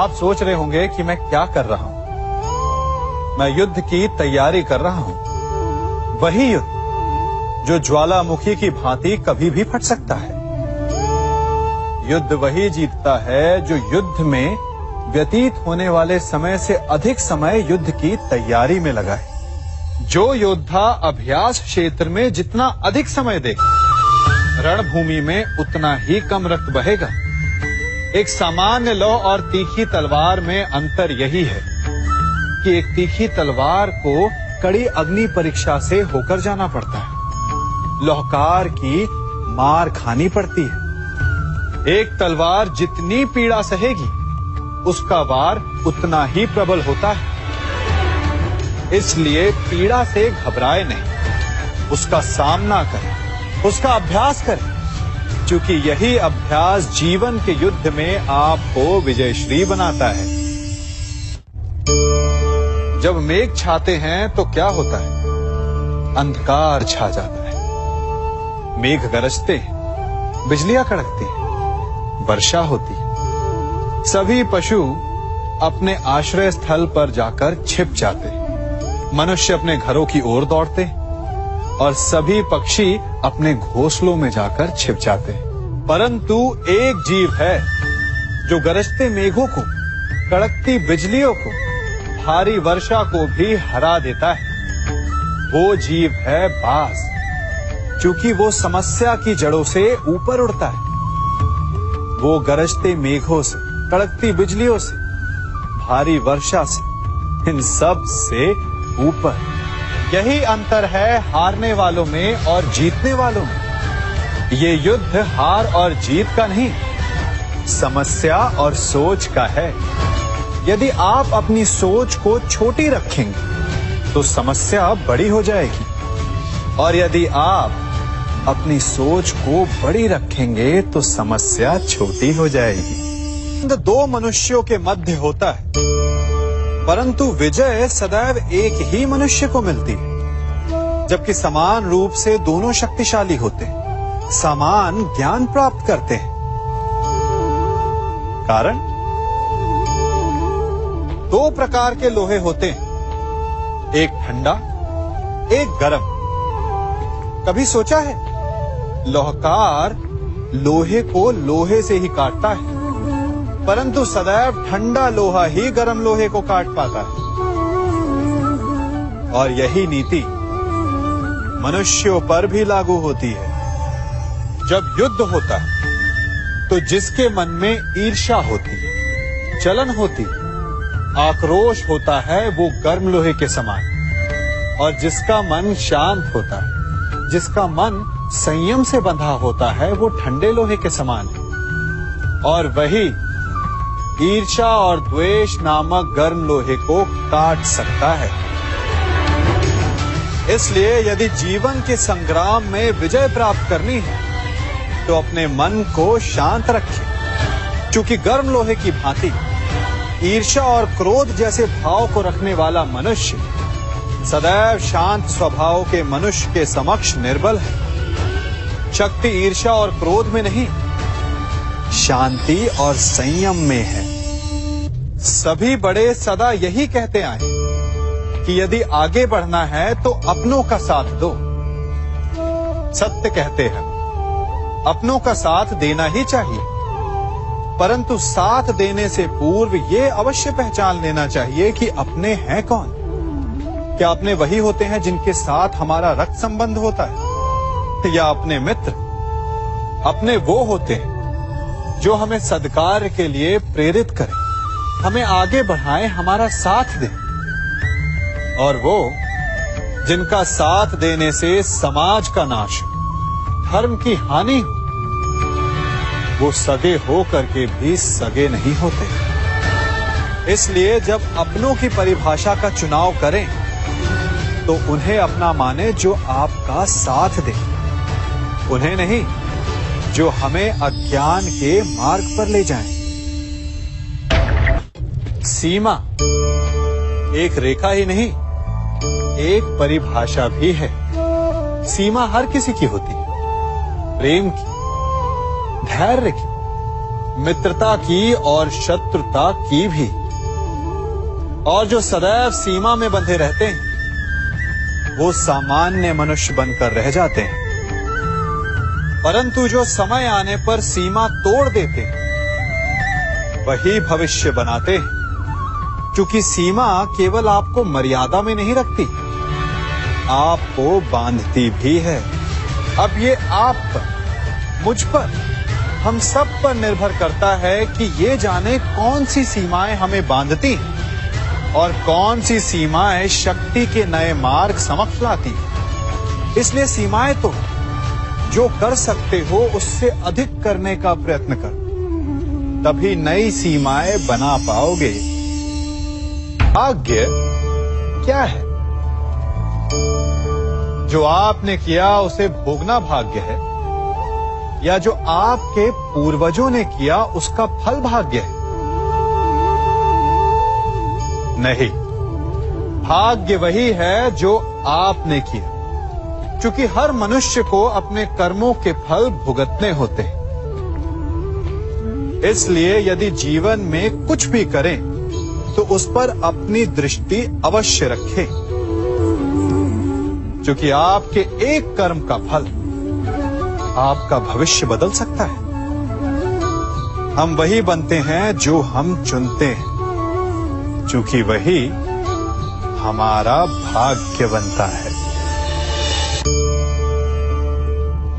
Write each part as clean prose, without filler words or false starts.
आप सोच रहे होंगे कि मैं क्या कर रहा हूं। मैं युद्ध की तैयारी कर रहा हूं, वही युद्ध जो ज्वालामुखी की भांति कभी भी फट सकता है। युद्ध वही जीतता है जो युद्ध में व्यतीत होने वाले समय से अधिक समय युद्ध की तैयारी में लगाए। जो योद्धा अभ्यास क्षेत्र में जितना अधिक समय दे, रणभूमि में उतना ही कम रक्त बहेगा। एक सामान्य लौ और तीखी तलवार में अंतर यही है कि एक तीखी तलवार को कड़ी अग्नि परीक्षा से होकर जाना पड़ता है, लौहकार की मार खानी पड़ती है। एक तलवार जितनी पीड़ा सहेगी, उसका वार उतना ही प्रबल होता है। इसलिए पीड़ा से घबराए नहीं, उसका सामना करें, उसका अभ्यास करें, क्योंकि यही अभ्यास जीवन के युद्ध में आपको विजयश्री बनाता है। जब मेघ छाते हैं तो क्या होता है? अंधकार छा जाता है। मेघ गरजते हैं, बिजलियां कड़कती हैं, वर्षा होती है। सभी पशु अपने आश्रय स्थल पर जाकर छिप जाते हैं। मनुष्य अपने घरों की ओर दौड़ते हैं और सभी पक्षी अपने घोंसलों में जाकर छिप जाते हैं। परंतु एक जीव है जो गरजते मेघों को, कड़कती बिजलियों को, भारी वर्षा को भी हरा देता है। वो जीव है बाज, क्योंकि वो समस्या की जड़ों से ऊपर उड़ता है। वो गरजते मेघों से, कड़कती बिजलियों से, भारी वर्षा से, इन सब से ऊपर। यही अंतर है हारने वालों में और जीतने वालों में। ये युद्ध हार और जीत का नहीं, समस्या और सोच का है। यदि आप अपनी सोच को छोटी रखेंगे तो समस्या बड़ी हो जाएगी, और यदि आप अपनी सोच को बड़ी रखेंगे तो समस्या छोटी हो जाएगी। दो मनुष्यों के मध्य होता है, परंतु विजय सदैव एक ही मनुष्य को मिलती है। जबकि समान रूप से दोनों शक्तिशाली होते हैं, समान ज्ञान प्राप्त करते हैं। कारण, दो प्रकार के लोहे होते हैं, एक ठंडा, एक गर्म। कभी सोचा है? लौहकार लोहे को लोहे से ही काटता है, परंतु सदैव ठंडा लोहा ही गर्म लोहे को काट पाता है। और यही नीति मनुष्यों पर भी लागू होती है। जब युद्ध होता है तो जिसके मन में ईर्ष्या होती है, जलन होती है, आक्रोश होता है, वो गर्म लोहे के समान। और जिसका मन शांत होता है, जिसका मन संयम से बंधा होता है, वो ठंडे लोहे के समान है। और वही ईर्ष्या और द्वेष नामक गर्म लोहे को काट सकता है। इसलिए यदि जीवन के संग्राम में विजय प्राप्त करनी है तो अपने मन को शांत रखें, क्योंकि गर्म लोहे की भांति ईर्ष्या और क्रोध जैसे भाव को रखने वाला मनुष्य सदैव शांत स्वभाव के मनुष्य के समक्ष निर्बल है। शक्ति ईर्ष्या और क्रोध में नहीं, शांति और संयम में है। सभी बड़े सदा यही कहते आए कि यदि आगे बढ़ना है तो अपनों का साथ दो। सत्य कहते हैं, अपनों का साथ देना ही चाहिए, परंतु साथ देने से पूर्व ये अवश्य पहचान लेना चाहिए कि अपने हैं कौन। क्या अपने वही होते हैं जिनके साथ हमारा रक्त संबंध होता है, या अपने मित्र? अपने वो होते हैं जो हमें सद्कार्य के लिए प्रेरित करें, हमें आगे बढ़ाएं, हमारा साथ दें। और वो जिनका साथ देने से समाज का नाश, धर्म की हानि हो, वो सगे हो करके भी सगे नहीं होते। इसलिए जब अपनों की परिभाषा का चुनाव करें तो उन्हें अपना माने जो आपका साथ दे, उन्हें नहीं जो हमें अज्ञान के मार्ग पर ले जाएं। सीमा एक रेखा ही नहीं, एक परिभाषा भी है। सीमा हर किसी की होती है, प्रेम की, धैर्य की, मित्रता की और शत्रुता की भी। और जो सदैव सीमा में बंधे रहते हैं वो सामान्य मनुष्य बनकर रह जाते हैं, परंतु जो समय आने पर सीमा तोड़ देते हैं वही भविष्य बनाते हैं, क्योंकि सीमा केवल आपको मर्यादा में नहीं रखती, आपको बांधती भी है। अब ये आप पर, मुझ पर, हम सब पर निर्भर करता है कि ये जाने कौन सी सीमाएं हमें बांधती हैं और कौन सी सीमाएं शक्ति के नए मार्ग समक्ष लाती हैं। इसलिए सीमाएं तो जो कर सकते हो उससे अधिक करने का प्रयत्न करो, तभी नई सीमाएं बना पाओगे। भाग्य क्या है? जो आपने किया उसे भोगना भाग्य है, या जो आपके पूर्वजों ने किया उसका फल भाग्य है? नहीं, भाग्य वही है जो आपने किया, क्योंकि हर मनुष्य को अपने कर्मों के फल भुगतने होते हैं। इसलिए यदि जीवन में कुछ भी करें तो उस पर अपनी दृष्टि अवश्य रखें, क्योंकि आपके एक कर्म का फल आपका भविष्य बदल सकता है। हम वही बनते हैं जो हम चुनते हैं, क्योंकि वही हमारा भाग्य बनता है।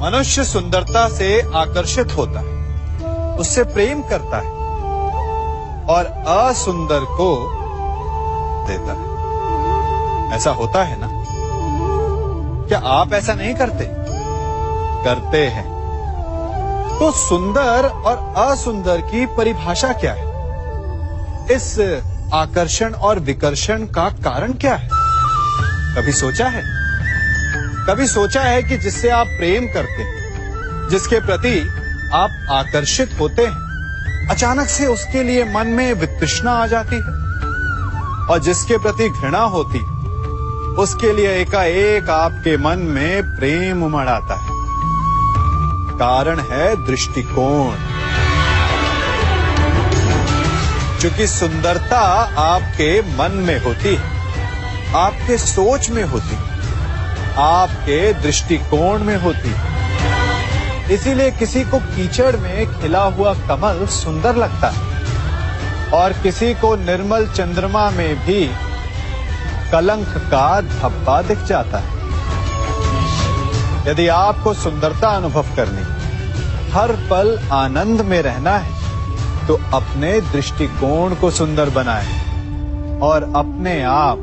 मनुष्य सुंदरता से आकर्षित होता है, उससे प्रेम करता है और असुंदर को देता है। ऐसा होता है ना? क्या आप ऐसा नहीं करते? करते हैं। तो सुंदर और असुंदर की परिभाषा क्या है? इस आकर्षण और विकर्षण का कारण क्या है? कभी सोचा है? कभी सोचा है कि जिससे आप प्रेम करते हैं, जिसके प्रति आप आकर्षित होते हैं, अचानक से उसके लिए मन में वितृष्णा आ जाती है, और जिसके प्रति घृणा होती है उसके लिए एकाएक आपके मन में प्रेम उमड़ आता है। कारण है दृष्टिकोण। क्योंकि सुंदरता आपके मन में होती है, आपके सोच में होती है, आपके दृष्टिकोण में होती है। इसीलिए किसी को कीचड़ में खिला हुआ कमल सुंदर लगता है, और किसी को निर्मल चंद्रमा में भी कलंक का धब्बा दिख जाता है। यदि आपको सुंदरता अनुभव करनी, हर पल आनंद में रहना है, तो अपने दृष्टिकोण को सुंदर बनाएं और अपने आप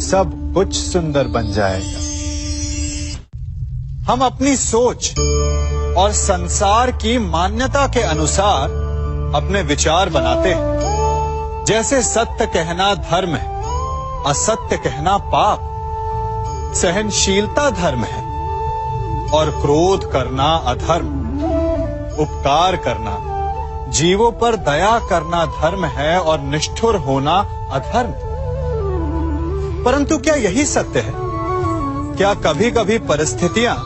सब कुछ सुंदर बन जाएगा। हम अपनी सोच और संसार की मान्यता के अनुसार अपने विचार बनाते हैं। जैसे सत्य कहना धर्म है, असत्य कहना पाप, सहनशीलता धर्म है और क्रोध करना अधर्म, उपकार करना, जीवों पर दया करना धर्म है और निष्ठुर होना अधर्म। परंतु क्या यही सत्य है? क्या कभी कभी परिस्थितियां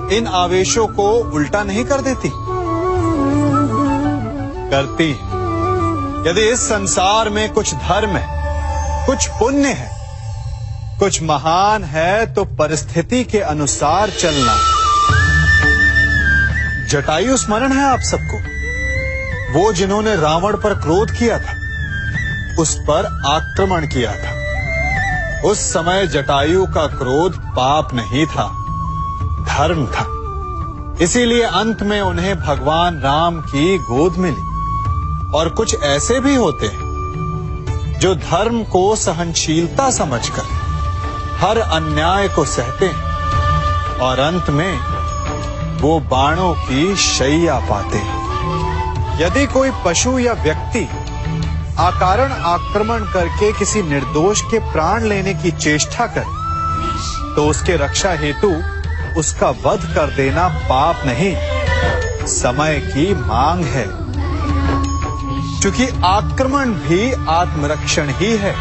इन आवेशों को उल्टा नहीं कर देती? करती हैं। यदि इस संसार में कुछ धर्म है, कुछ पुण्य है, कुछ महान है, तो परिस्थिति के अनुसार चलना। जटायु स्मरण है आप सबको, वो जिन्होंने रावण पर क्रोध किया था, उस पर आक्रमण किया था। उस समय जटायु का क्रोध पाप नहीं था, धर्म था। इसीलिए अंत में उन्हें भगवान राम की गोद मिली। और कुछ ऐसे भी होते हैं जो धर्म को सहनशीलता समझकर हर अन्याय को सहते हैं और अंत में वो बाणों की शैया पाते हैं। यदि कोई पशु या व्यक्ति अकारण आक्रमण करके किसी निर्दोष के प्राण लेने की चेष्टा करे, तो उसके रक्षा हेतु उसका वध कर देना पाप नहीं, समय की मांग है। क्योंकि आक्रमण भी आत्मरक्षण ही है।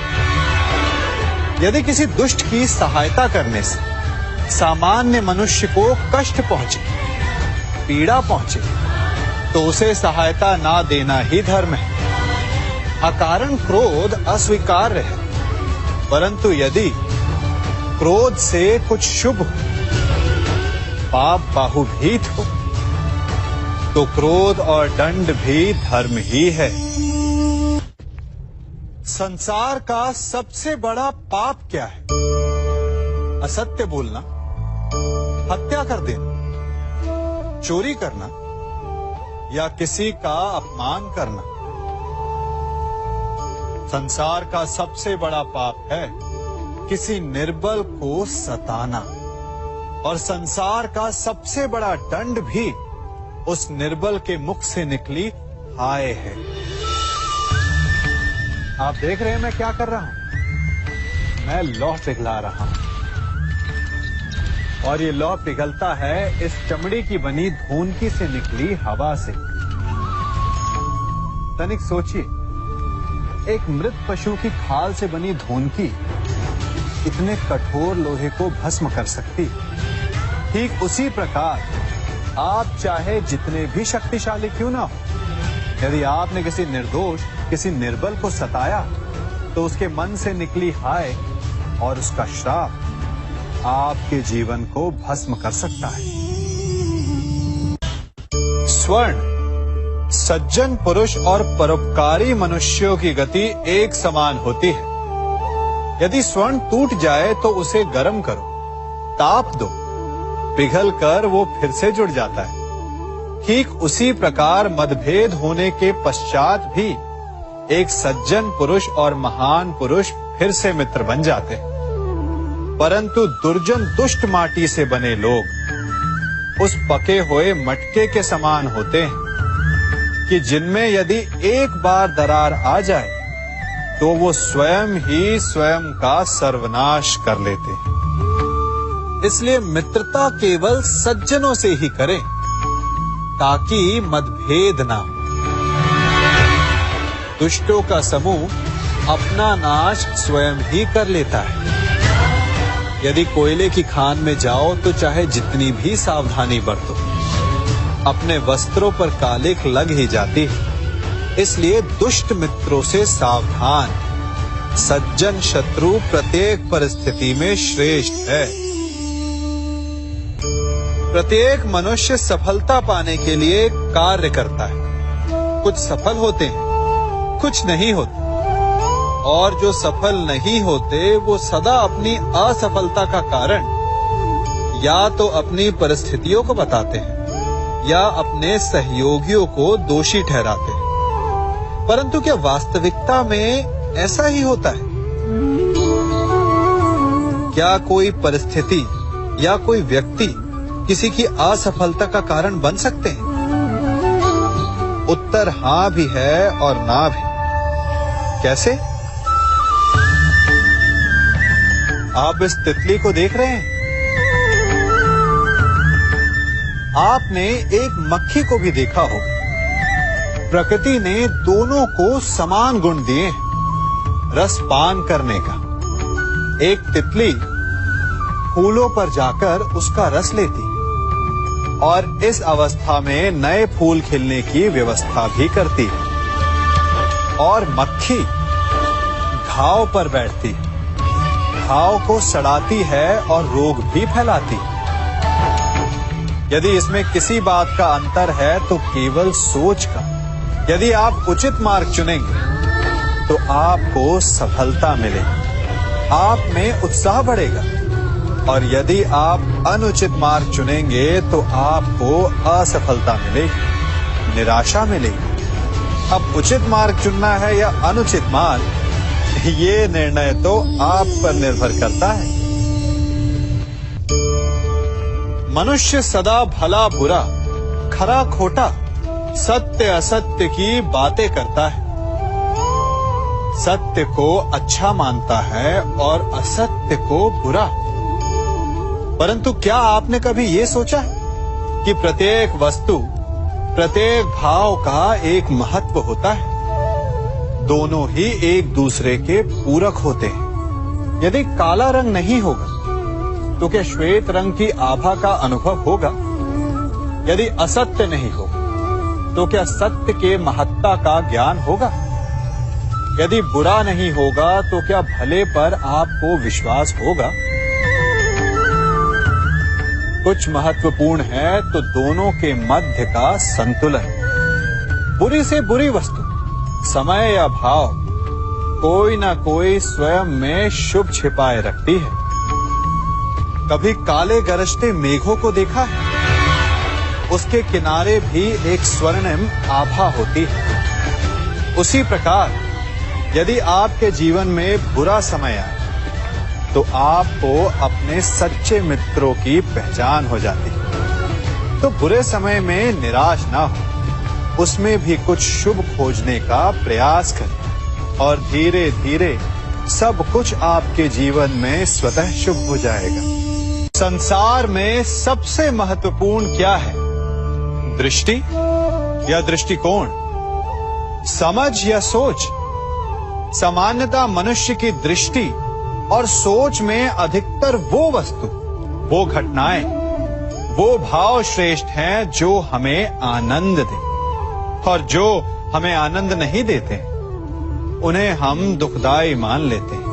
यदि किसी दुष्ट की सहायता करने से सामान्य मनुष्य को कष्ट पहुंचे, पीड़ा पहुंचे, तो उसे सहायता ना देना ही धर्म है। अकारण क्रोध अस्वीकार्य है, परंतु यदि क्रोध से कुछ शुभ हो, पाप बाहुभीत हो, तो क्रोध और दंड भी धर्म ही है। संसार का सबसे बड़ा पाप क्या है? असत्य बोलना, हत्या कर देना, चोरी करना या किसी का अपमान करना। संसार का सबसे बड़ा पाप है किसी निर्बल को सताना, और संसार का सबसे बड़ा दंड भी उस निर्बल के मुख से निकली हाय है। आप देख रहे हैं मैं क्या कर रहा हूं? मैं लौह पिघला रहा हूं, और ये लौह पिघलता है इस चमड़ी की बनी धूनकी से निकली हवा से। तनिक सोचिए, एक मृत पशु की खाल से बनी धूनकी इतने कठोर लोहे को भस्म कर सकती। ठीक उसी प्रकार आप चाहे जितने भी शक्तिशाली क्यों ना हो, यदि आपने किसी निर्दोष, किसी निर्बल को सताया, तो उसके मन से निकली हाय और उसका श्राप आपके जीवन को भस्म कर सकता है। स्वर्ण सज्जन पुरुष और परोपकारी मनुष्यों की गति एक समान होती है। यदि स्वर्ण टूट जाए तो उसे गर्म करो, ताप दो, पिघल कर वो फिर से जुड़ जाता है। ठीक उसी प्रकार मतभेद होने के पश्चात भी एक सज्जन पुरुष और महान पुरुष फिर से मित्र बन जाते हैं। परंतु दुर्जन दुष्ट माटी से बने लोग उस पके हुए मटके के समान होते हैं कि जिनमें यदि एक बार दरार आ जाए तो वो स्वयं ही स्वयं का सर्वनाश कर लेते हैं। इसलिए मित्रता केवल सज्जनों से ही करें ताकि मतभेद ना हो। दुष्टों का समूह अपना नाश स्वयं ही कर लेता है। यदि कोयले की खान में जाओ तो चाहे जितनी भी सावधानी बरतो, अपने वस्त्रों पर कालिख लग ही जाती है। इसलिए दुष्ट मित्रों से सावधान। सज्जन शत्रु प्रत्येक परिस्थिति में श्रेष्ठ है। प्रत्येक मनुष्य सफलता पाने के लिए कार्य करता है। कुछ सफल होते हैं, कुछ नहीं होते, और जो सफल नहीं होते वो सदा अपनी असफलता का कारण या तो अपनी परिस्थितियों को बताते हैं या अपने सहयोगियों को दोषी ठहराते हैं। परंतु क्या वास्तविकता में ऐसा ही होता है? क्या कोई परिस्थिति या कोई व्यक्ति किसी की असफलता का कारण बन सकते हैं? उत्तर हां भी है और ना भी। कैसे? आप इस तितली को देख रहे हैं? आपने एक मक्खी को भी देखा होगा। प्रकृति ने दोनों को समान गुण दिए हैं रस पान करने का। एक तितली फूलों पर जाकर उसका रस लेती और इस अवस्था में नए फूल खिलने की व्यवस्था भी करती है, और मक्खी घाव पर बैठती है, घाव को सड़ाती है और रोग भी फैलाती है। यदि इसमें किसी बात का अंतर है तो केवल सोच का। यदि आप उचित मार्ग चुनेंगे तो आपको सफलता मिलेगी, आप में उत्साह बढ़ेगा, और यदि आप अनुचित मार्ग चुनेंगे तो आपको असफलता मिलेगी, निराशा मिलेगी। अब उचित मार्ग चुनना है या अनुचित मार्ग, ये निर्णय तो आप पर निर्भर करता है। मनुष्य सदा भला बुरा, खरा खोटा, सत्य असत्य की बातें करता है। सत्य को अच्छा मानता है और असत्य को बुरा। परंतु क्या आपने कभी ये सोचा है कि प्रत्येक वस्तु, प्रत्येक भाव का एक महत्व होता है? दोनों ही एक दूसरे के पूरक होते हैं। यदि काला रंग नहीं होगा तो क्या श्वेत रंग की आभा का अनुभव होगा? यदि असत्य नहीं होगा तो क्या सत्य के महत्ता का ज्ञान होगा? यदि बुरा नहीं होगा तो क्या भले पर आपको विश्वास होगा? कुछ महत्वपूर्ण है तो दोनों के मध्य का संतुलन। बुरी से बुरी वस्तु, समय या भाव, कोई ना कोई स्वयं में शुभ छिपाए रखती है। कभी काले गरजते मेघों को देखा है? उसके किनारे भी एक स्वर्णिम आभा होती है। उसी प्रकार यदि आपके जीवन में बुरा समय आए तो आपको अपने सच्चे मित्रों की पहचान हो जाती है। तो बुरे समय में निराश ना हो, उसमें भी कुछ शुभ खोजने का प्रयास करें और धीरे धीरे सब कुछ आपके जीवन में स्वतः शुभ हो जाएगा। संसार में सबसे महत्वपूर्ण क्या है? दृष्टि या दृष्टिकोण, समझ या सोच? सामान्यतः मनुष्य की दृष्टि और सोच में अधिकतर वो वस्तु, वो घटनाएं, वो भाव श्रेष्ठ हैं जो हमें आनंद दे, और जो हमें आनंद नहीं देते उन्हें हम दुखदाई मान लेते हैं।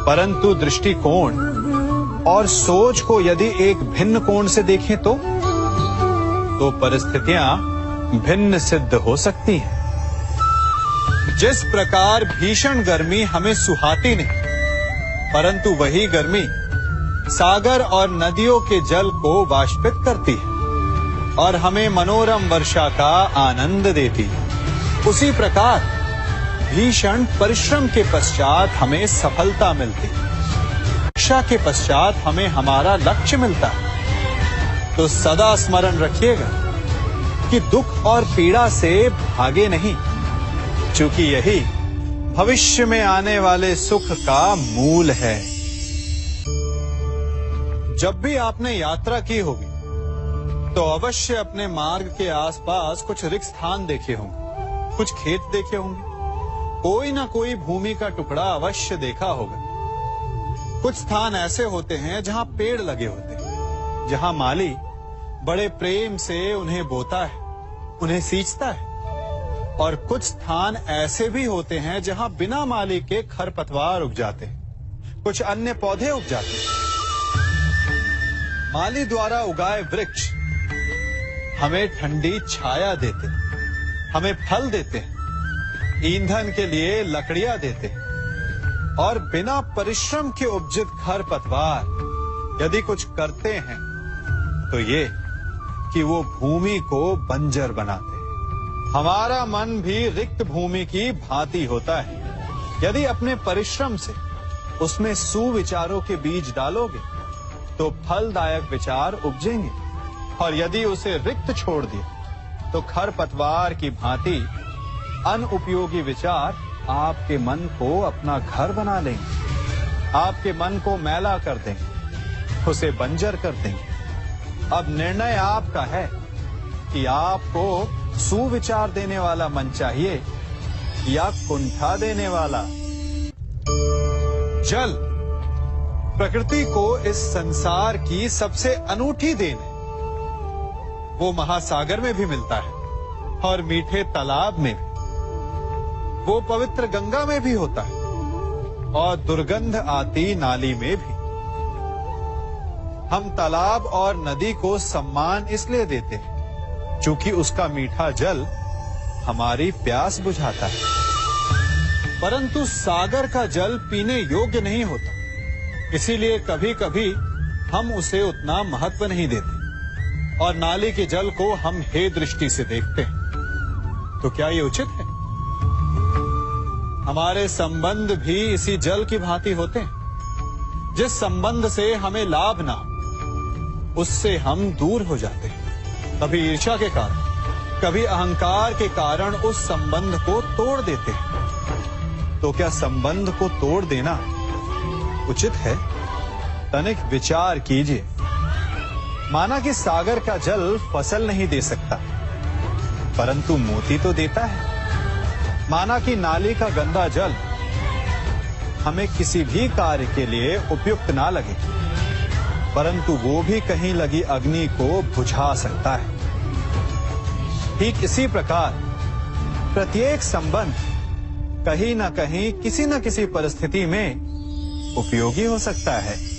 परंतु दृष्टिकोण और सोच को यदि एक भिन्न कोण से देखें तो परिस्थितियां भिन्न सिद्ध हो सकती हैं। जिस प्रकार भीषण गर्मी हमें सुहाती नहीं, परंतु वही गर्मी सागर और नदियों के जल को वाष्पित करती है और हमें मनोरम वर्षा का आनंद देती है, उसी प्रकार भीषण परिश्रम के पश्चात हमें सफलता मिलती है, शिक्षा के पश्चात हमें हमारा लक्ष्य मिलता है। तो सदा स्मरण रखिएगा कि दुख और पीड़ा से भागे नहीं, क्योंकि यही भविष्य में आने वाले सुख का मूल है। जब भी आपने यात्रा की होगी तो अवश्य अपने मार्ग के आसपास कुछ रिक्त स्थान देखे होंगे, कुछ खेत देखे होंगे, कोई ना कोई भूमि का टुकड़ा अवश्य देखा होगा। कुछ स्थान ऐसे होते हैं जहां पेड़ लगे होते हैं, जहां माली बड़े प्रेम से उन्हें बोता है, उन्हें सींचता है, और कुछ स्थान ऐसे भी होते हैं जहां बिना माली के खरपतवार उग जाते हैं, कुछ अन्य पौधे उग जाते हैं। माली द्वारा उगाए वृक्ष हमें ठंडी छाया देते हैं, हमें फल देते हैं, ईंधन के लिए लकड़ियां देते हैं, और बिना परिश्रम के उपजित खरपतवार यदि कुछ करते हैं तो ये कि वो भूमि को बंजर बनाते हैं। हमारा मन भी रिक्त भूमि की भांति होता है। यदि अपने परिश्रम से उसमें सुविचारों के बीज डालोगे तो फलदायक विचार उपजेंगे, और यदि उसे रिक्त छोड़ दिया तो खरपतवार की भांति अनुपयोगी विचार आपके मन को अपना घर बना लेंगे, आपके मन को मैला कर देंगे, उसे बंजर कर देंगे। अब निर्णय आपका है कि आपको सुविचार देने वाला मन चाहिए या कुंठा देने वाला। जल प्रकृति को इस संसार की सबसे अनूठी देन है। वो महासागर में भी मिलता है और मीठे तालाब में भी, वो पवित्र गंगा में भी होता है और दुर्गंध आती नाली में भी। हम तालाब और नदी को सम्मान इसलिए देते हैं क्योंकि उसका मीठा जल हमारी प्यास बुझाता है, परंतु सागर का जल पीने योग्य नहीं होता, इसीलिए कभी कभी हम उसे उतना महत्व नहीं देते और नाली के जल को हम हे दृष्टि से देखते हैं। तो क्या ये उचित है? हमारे संबंध भी इसी जल की भांति होते हैं। जिस संबंध से हमें लाभ ना हो उससे हम दूर हो जाते हैं। कभी ईर्ष्या के कारण, कभी अहंकार के कारण उस संबंध को तोड़ देते हैं। तो क्या संबंध को तोड़ देना उचित है? तनिक विचार कीजिए। माना कि सागर का जल फसल नहीं दे सकता, परंतु मोती तो देता है। माना कि नाली का गंदा जल हमें किसी भी कार्य के लिए उपयुक्त ना लगे, परंतु वो भी कहीं लगी अग्नि को बुझा सकता है। ठीक इसी प्रकार प्रत्येक संबंध कहीं ना कहीं किसी न किसी परिस्थिति में उपयोगी हो सकता है।